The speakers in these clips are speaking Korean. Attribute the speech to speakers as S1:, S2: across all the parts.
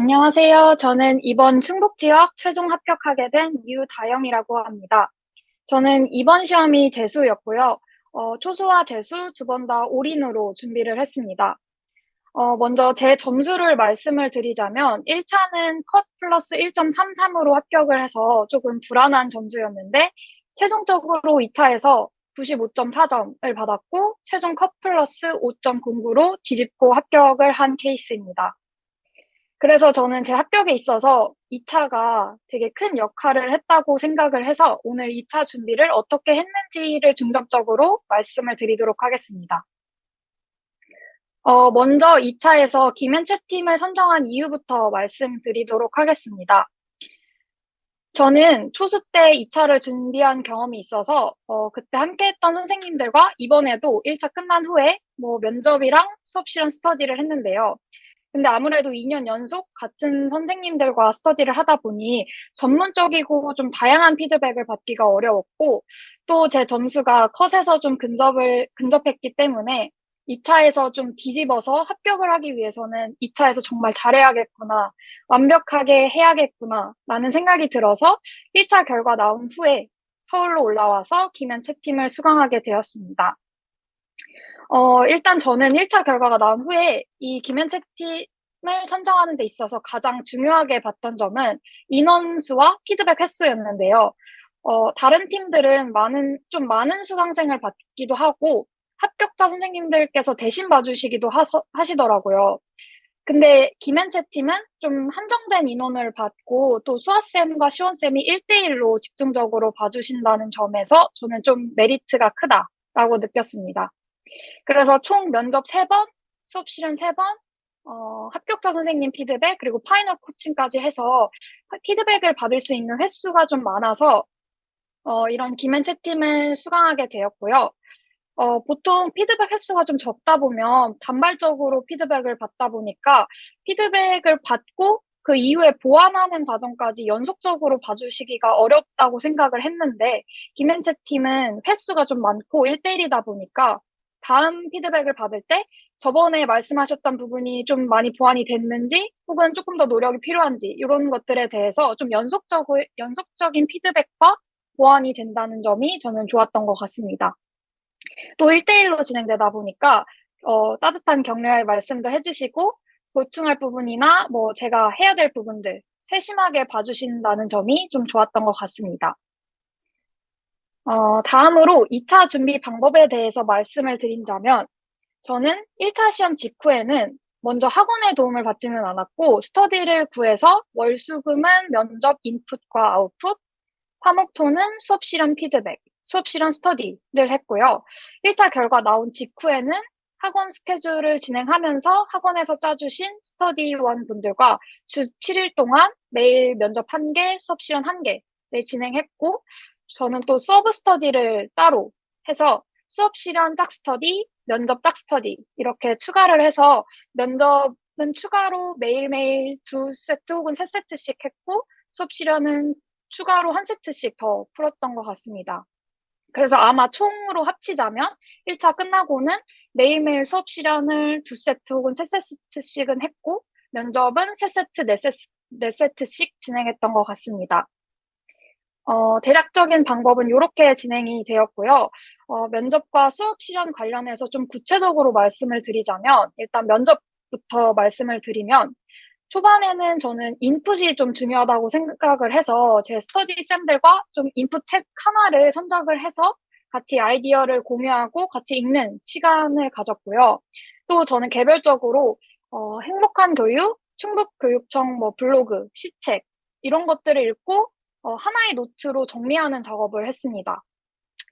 S1: 안녕하세요. 저는 이번 충북 지역 최종 합격하게 된 유다영이라고 합니다. 저는 이번 시험이 재수였고요. 초수와 재수 두 번 다 올인으로 준비를 했습니다. 먼저 제 점수를 말씀을 드리자면 1차는 컷 플러스 1.33으로 합격을 해서 조금 불안한 점수였는데 최종적으로 2차에서 95.4점을 받았고 최종 컷 플러스 5.09로 뒤집고 합격을 한 케이스입니다. 그래서 저는 제 합격에 있어서 2차가 되게 큰 역할을 했다고 생각을 해서 오늘 2차 준비를 어떻게 했는지를 중점적으로 말씀을 드리도록 하겠습니다. 먼저 2차에서 김현채 팀을 선정한 이유부터 말씀드리도록 하겠습니다. 저는 초수 때 2차를 준비한 경험이 있어서 그때 함께했던 선생님들과 이번에도 1차 끝난 후에 면접이랑 수업 실험 스터디를 했는데요. 근데 아무래도 2년 연속 같은 선생님들과 스터디를 하다 보니 전문적이고 좀 다양한 피드백을 받기가 어려웠고 또 제 점수가 컷에서 좀 근접했기 때문에 2차에서 좀 뒤집어서 합격을 하기 위해서는 2차에서 정말 잘해야겠구나, 완벽하게 해야겠구나 라는 생각이 들어서 1차 결과 나온 후에 서울로 올라와서 김현채 팀을 수강하게 되었습니다. 일단 저는 1차 결과가 나온 후에 이 김현채 팀을 선정하는 데 있어서 가장 중요하게 봤던 점은 인원수와 피드백 횟수였는데요. 다른 팀들은 좀 많은 수강생을 받기도 하고 합격자 선생님들께서 대신 봐주시기도 하시더라고요. 근데 김현채 팀은 좀 한정된 인원을 받고 또 수아쌤과 시원쌤이 1대1로 집중적으로 봐주신다는 점에서 저는 좀 메리트가 크다라고 느꼈습니다. 그래서 총 면접 3번, 수업 실현 3번, 합격자 선생님 피드백, 그리고 파이널 코칭까지 해서 피드백을 받을 수 있는 횟수가 좀 많아서, 이런 김현채 팀을 수강하게 되었고요. 보통 피드백 횟수가 좀 적다 보면 단발적으로 피드백을 받다 보니까 피드백을 받고 그 이후에 보완하는 과정까지 연속적으로 봐주시기가 어렵다고 생각을 했는데, 김현채 팀은 횟수가 좀 많고 1대1이다 보니까 다음 피드백을 받을 때 저번에 말씀하셨던 부분이 좀 많이 보완이 됐는지 혹은 조금 더 노력이 필요한지 이런 것들에 대해서 좀 연속적인 피드백과 보완이 된다는 점이 저는 좋았던 것 같습니다. 또 1대1로 진행되다 보니까 따뜻한 격려의 말씀도 해주시고 보충할 부분이나 제가 해야 될 부분들 세심하게 봐주신다는 점이 좀 좋았던 것 같습니다. 다음으로 2차 준비 방법에 대해서 말씀을 드린다면 저는 1차 시험 직후에는 먼저 학원의 도움을 받지는 않았고 스터디를 구해서 월수금은 면접 인풋과 아웃풋, 화목토는 수업 실험 피드백, 수업 실험 스터디를 했고요. 1차 결과 나온 직후에는 학원 스케줄을 진행하면서 학원에서 짜주신 스터디원 분들과 주 7일 동안 매일 면접 1개, 수업 실험 1개를 진행했고 저는 또 서브 스터디를 따로 해서 수업 실현 짝 스터디, 면접 짝 스터디 이렇게 추가를 해서 면접은 추가로 매일매일 2세트 혹은 3세트씩 했고 수업 실현은 추가로 1세트씩 더 풀었던 것 같습니다. 그래서 아마 총으로 합치자면 1차 끝나고는 매일매일 수업 실현을 2세트 혹은 3세트씩은 했고 면접은 3세트, 4세트씩 진행했던 것 같습니다. 대략적인 방법은 이렇게 진행이 되었고요. 면접과 수업 실현 관련해서 좀 구체적으로 말씀을 드리자면, 일단 면접부터 말씀을 드리면, 초반에는 저는 인풋이 좀 중요하다고 생각을 해서 제 스터디 쌤들과 좀 인풋 책 하나를 선정을 해서 같이 아이디어를 공유하고 같이 읽는 시간을 가졌고요. 또 저는 개별적으로 행복한 교육, 충북교육청 블로그, 시책 이런 것들을 읽고 하나의 노트로 정리하는 작업을 했습니다.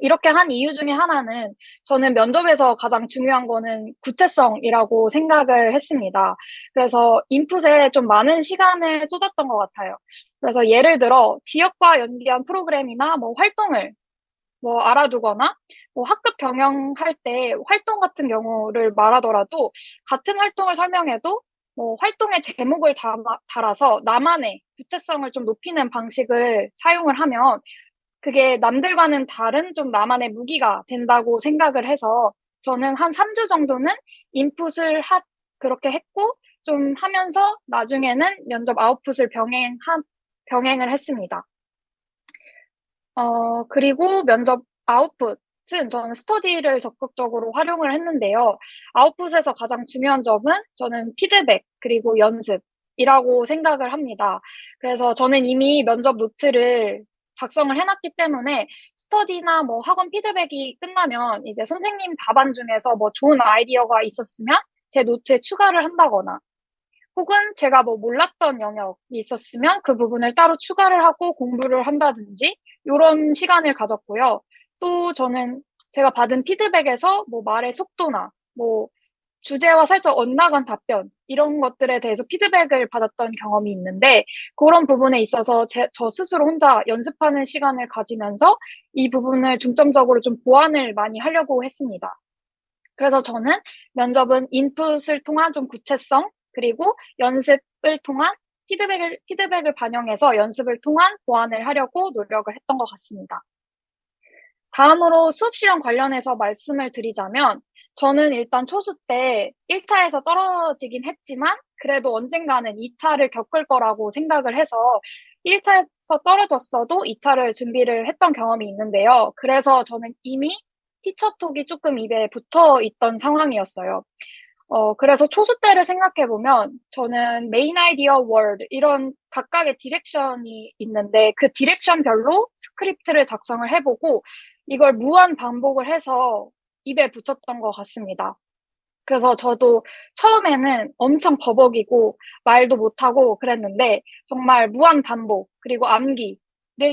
S1: 이렇게 한 이유 중에 하나는 저는 면접에서 가장 중요한 거는 구체성이라고 생각을 했습니다. 그래서 인풋에 좀 많은 시간을 쏟았던 것 같아요. 그래서 예를 들어 지역과 연계한 프로그램이나 활동을 알아두거나 학급 경영할 때 활동 같은 경우를 말하더라도 같은 활동을 설명해도 활동의 제목을 달아서 나만의 구체성을 좀 높이는 방식을 사용을 하면 그게 남들과는 다른 좀 나만의 무기가 된다고 생각을 해서 저는 한 3주 정도는 인풋을 그렇게 했고 좀 하면서 나중에는 면접 아웃풋을 병행을 했습니다. 그리고 면접 아웃풋은 저는 스터디를 적극적으로 활용을 했는데요. 아웃풋에서 가장 중요한 점은 저는 피드백, 그리고 연습이라고 생각을 합니다. 그래서 저는 이미 면접 노트를 작성을 해놨기 때문에 스터디나 뭐 학원 피드백이 끝나면 이제 선생님 답안 중에서 뭐 좋은 아이디어가 있었으면 제 노트에 추가를 한다거나 혹은 제가 뭐 몰랐던 영역이 있었으면 그 부분을 따로 추가를 하고 공부를 한다든지 이런 시간을 가졌고요. 또 저는 제가 받은 피드백에서 뭐 말의 속도나 뭐 주제와 살짝 엇나간 답변 이런 것들에 대해서 피드백을 받았던 경험이 있는데 그런 부분에 있어서 저 스스로 혼자 연습하는 시간을 가지면서 이 부분을 중점적으로 좀 보완을 많이 하려고 했습니다. 그래서 저는 면접은 인풋을 통한 좀 구체성, 그리고 연습을 통한 피드백을 반영해서 연습을 통한 보완을 하려고 노력을 했던 것 같습니다. 다음으로 수업 실현 관련해서 말씀을 드리자면, 저는 일단 초수 때 1차에서 떨어지긴 했지만, 그래도 언젠가는 2차를 겪을 거라고 생각을 해서 1차에서 떨어졌어도 2차를 준비를 했던 경험이 있는데요. 그래서 저는 이미 티처톡이 조금 입에 붙어 있던 상황이었어요. 그래서 초수 때를 생각해보면 저는 메인 아이디어 월드 이런 각각의 디렉션이 있는데 그 디렉션별로 스크립트를 작성을 해보고 이걸 무한 반복을 해서 입에 붙였던 것 같습니다. 그래서 저도 처음에는 엄청 버벅이고 말도 못하고 그랬는데 정말 무한 반복 그리고 암기를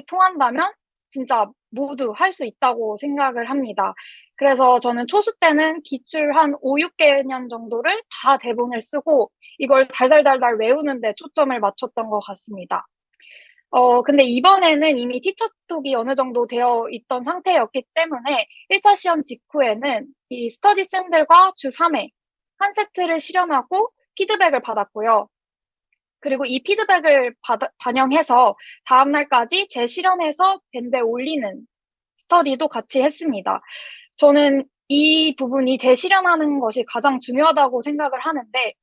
S1: 통한다면 진짜 모두 할 수 있다고 생각을 합니다. 그래서 저는 초수 때는 기출 한 5, 6개년 정도를 다 대본을 쓰고 이걸 달달달달 외우는데 초점을 맞췄던 것 같습니다. 근데 이번에는 이미 티처톡이 어느 정도 되어 있던 상태였기 때문에 1차 시험 직후에는 이 스터디 쌤들과 주 3회 한 세트를 실현하고 피드백을 받았고요. 그리고 이 피드백을 반영해서 다음날까지 재실현해서 밴드에 올리는 스터디도 같이 했습니다. 저는 이 부분이 재실현하는 것이 가장 중요하다고 생각을 하는데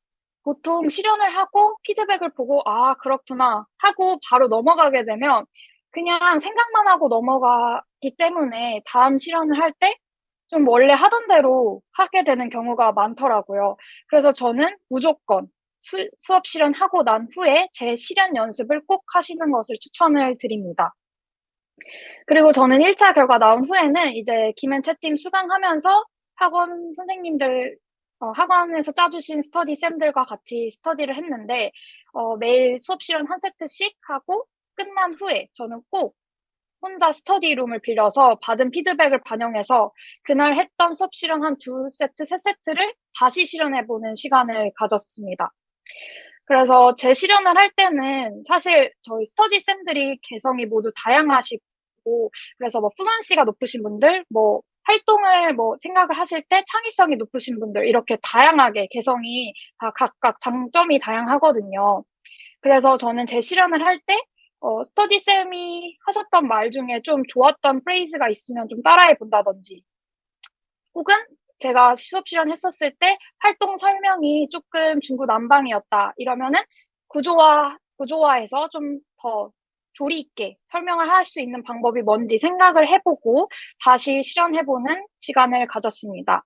S1: 보통 실현을 하고 피드백을 보고, 아, 그렇구나 하고 바로 넘어가게 되면 그냥 생각만 하고 넘어가기 때문에 다음 실현을 할 때 좀 원래 하던 대로 하게 되는 경우가 많더라고요. 그래서 저는 무조건 수업 실현하고 난 후에 재실현 연습을 꼭 하시는 것을 추천을 드립니다. 그리고 저는 1차 결과 나온 후에는 이제 김앤 채팀 수강하면서 학원 선생님들, 학원에서 짜주신 스터디 쌤들과 같이 스터디를 했는데, 매일 수업 시간 한 세트씩 하고 끝난 후에 저는 꼭 혼자 스터디룸을 빌려서 받은 피드백을 반영해서 그날 했던 수업 실현 한 두 세트, 세 세트를 다시 실현해보는 시간을 가졌습니다. 그래서 재실현을 할 때는 사실 저희 스터디 쌤들이 개성이 모두 다양하시고 그래서 뭐 플루언시가 높으신 분들, 뭐 활동을 뭐 생각을 하실 때 창의성이 높으신 분들 이렇게 다양하게 개성이 다 각각 장점이 다양하거든요. 그래서 저는 재실현을 할 때 스터디 쌤이 하셨던 말 중에 좀 좋았던 프레이즈가 있으면 좀 따라해 본다든지 혹은 제가 수업 실현했었을 때 활동 설명이 조금 중구난방이었다. 이러면은 구조화해서 좀 더 조리 있게 설명을 할 수 있는 방법이 뭔지 생각을 해보고 다시 실현해보는 시간을 가졌습니다.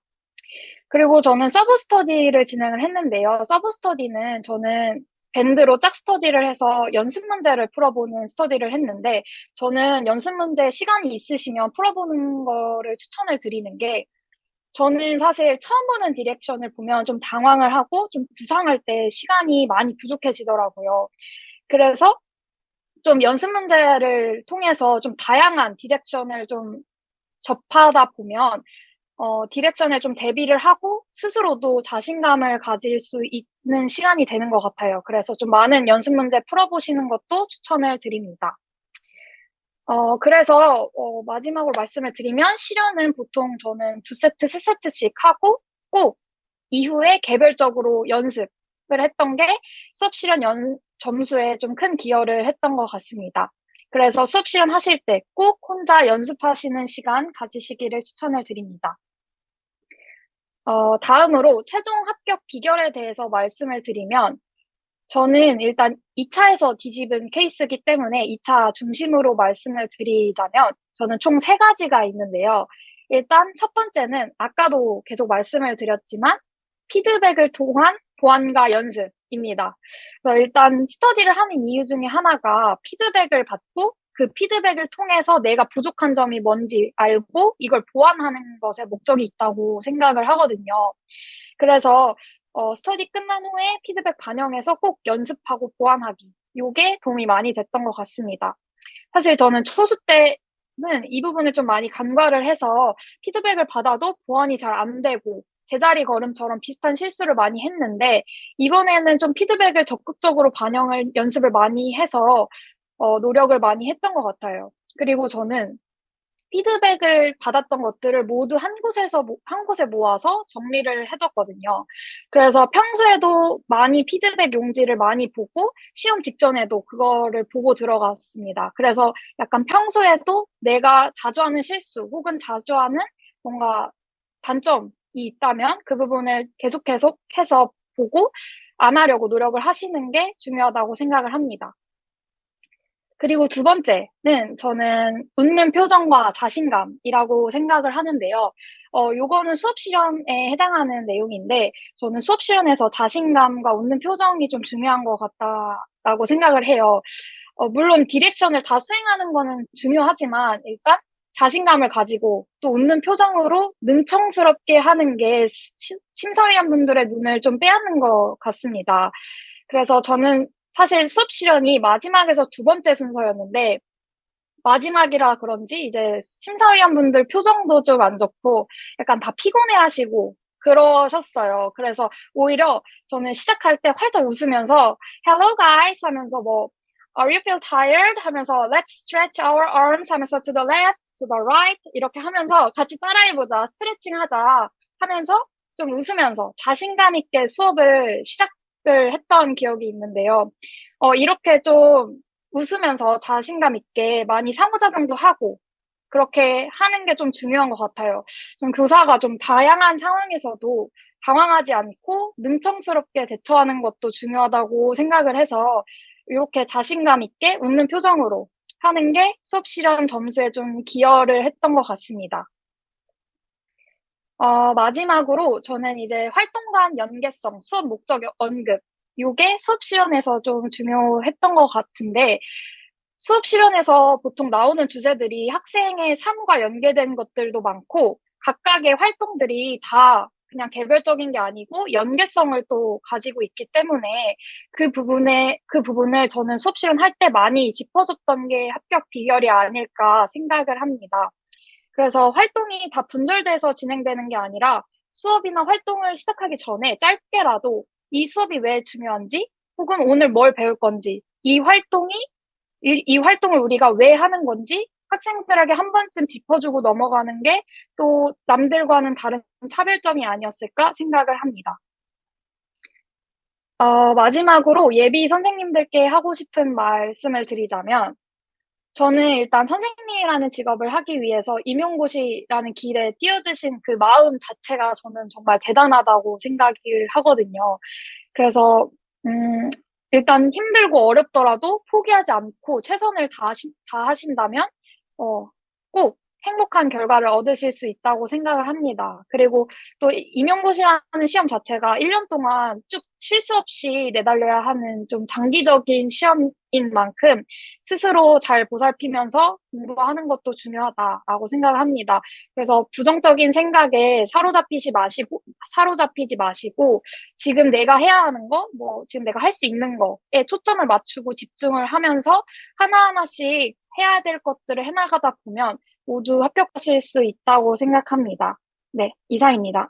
S1: 그리고 저는 서브 스터디를 진행을 했는데요. 서브 스터디는 저는 밴드로 짝 스터디를 해서 연습 문제를 풀어보는 스터디를 했는데 저는 연습 문제 시간이 있으시면 풀어보는 거를 추천을 드리는 게 저는 사실 처음 보는 디렉션을 보면 좀 당황을 하고 좀 구상할 때 시간이 많이 부족해지더라고요. 그래서 좀 연습 문제를 통해서 좀 다양한 디렉션을 좀 접하다 보면, 디렉션에 좀 대비를 하고 스스로도 자신감을 가질 수 있는 시간이 되는 것 같아요. 그래서 좀 많은 연습 문제 풀어보시는 것도 추천을 드립니다. 그래서, 마지막으로 말씀을 드리면, 실현은 보통 저는 두 세트, 세 세트씩 하고, 꼭 이후에 개별적으로 연습을 했던 게 수업 실현 점수에 좀 큰 기여를 했던 것 같습니다. 그래서 수업 실현 하실 때 꼭 혼자 연습하시는 시간 가지시기를 추천을 드립니다. 다음으로 최종 합격 비결에 대해서 말씀을 드리면, 저는 일단 2차에서 뒤집은 케이스이기 때문에 2차 중심으로 말씀을 드리자면, 저는 총 세 가지가 있는데요. 일단 첫 번째는 아까도 계속 말씀을 드렸지만, 피드백을 통한 보완과 연습입니다. 그래서 일단 스터디를 하는 이유 중에 하나가 피드백을 받고 그 피드백을 통해서 내가 부족한 점이 뭔지 알고 이걸 보완하는 것에 목적이 있다고 생각을 하거든요. 그래서 스터디 끝난 후에 피드백 반영해서 꼭 연습하고 보완하기. 요게 도움이 많이 됐던 것 같습니다. 사실 저는 초수 때는 이 부분을 좀 많이 간과를 해서 피드백을 받아도 보완이 잘 안 되고 제자리 걸음처럼 비슷한 실수를 많이 했는데 이번에는 좀 피드백을 적극적으로 반영을 연습을 많이 해서 노력을 많이 했던 것 같아요. 그리고 저는 피드백을 받았던 것들을 모두 한 곳에 모아서 정리를 해뒀거든요. 그래서 평소에도 많이 피드백 용지를 많이 보고 시험 직전에도 그거를 보고 들어갔습니다. 그래서 약간 평소에도 내가 자주 하는 실수 혹은 자주 하는 뭔가 단점이 있다면 그 부분을 계속해서 보고 안 하려고 노력을 하시는 게 중요하다고 생각을 합니다. 그리고 두 번째는 저는 웃는 표정과 자신감이라고 생각을 하는데요. 요거는 수업 실현에 해당하는 내용인데, 저는 수업 실현에서 자신감과 웃는 표정이 좀 중요한 것 같다라고 생각을 해요. 물론 디렉션을 다 수행하는 거는 중요하지만, 일단 자신감을 가지고 또 웃는 표정으로 능청스럽게 하는 게 심사위원분들의 눈을 좀 빼앗는 것 같습니다. 그래서 저는 사실 수업 실현이 마지막에서 두 번째 순서였는데, 마지막이라 그런지 이제 심사위원분들 표정도 좀 안 좋고, 약간 다 피곤해 하시고, 그러셨어요. 그래서 오히려 저는 시작할 때 활짝 웃으면서, Hello guys 하면서 뭐, Are you feel tired? 하면서 Let's stretch our arms 하면서 to the left, to the right 이렇게 하면서 같이 따라해보자, 스트레칭 하자 하면서 좀 웃으면서 자신감 있게 수업을 시작을 했던 기억이 있는데요. 이렇게 좀 웃으면서 자신감 있게 많이 상호작용도 하고 그렇게 하는 게 좀 중요한 것 같아요. 좀 교사가 좀 다양한 상황에서도 당황하지 않고 능청스럽게 대처하는 것도 중요하다고 생각을 해서 이렇게 자신감 있게 웃는 표정으로 하는 게 수업 실현 점수에 좀 기여를 했던 것 같습니다. 마지막으로 저는 이제 활동 간 연계성, 수업 목적 언급, 요게 수업 실현에서 좀 중요했던 것 같은데, 수업 실현에서 보통 나오는 주제들이 학생의 삶과 연계된 것들도 많고, 각각의 활동들이 다 그냥 개별적인 게 아니고 연계성을 또 가지고 있기 때문에 그 부분을 저는 수업 실현할 때 많이 짚어줬던 게 합격 비결이 아닐까 생각을 합니다. 그래서 활동이 다 분절돼서 진행되는 게 아니라 수업이나 활동을 시작하기 전에 짧게라도 이 수업이 왜 중요한지 혹은 오늘 뭘 배울 건지 이 활동을 우리가 왜 하는 건지 학생들에게 한 번쯤 짚어주고 넘어가는 게 또 남들과는 다른 차별점이 아니었을까 생각을 합니다. 마지막으로 예비 선생님들께 하고 싶은 말씀을 드리자면 저는 일단 선생님이라는 직업을 하기 위해서 임용고시라는 길에 뛰어드신 그 마음 자체가 저는 정말 대단하다고 생각을 하거든요. 그래서, 일단 힘들고 어렵더라도 포기하지 않고 최선을 다하신다면, 어, 꼭 행복한 결과를 얻으실 수 있다고 생각을 합니다. 그리고 또 임용고시라는 시험 자체가 1년 동안 쭉 쉴 수 없이 내달려야 하는 좀 장기적인 시험인 만큼 스스로 잘 보살피면서 공부하는 것도 중요하다라고 생각을 합니다. 그래서 부정적인 생각에 사로잡히지 마시고, 지금 내가 해야 하는 거, 뭐, 지금 내가 할 수 있는 거에 초점을 맞추고 집중을 하면서 하나하나씩 해야 될 것들을 해나가다 보면 모두 합격하실 수 있다고 생각합니다. 네, 이상입니다.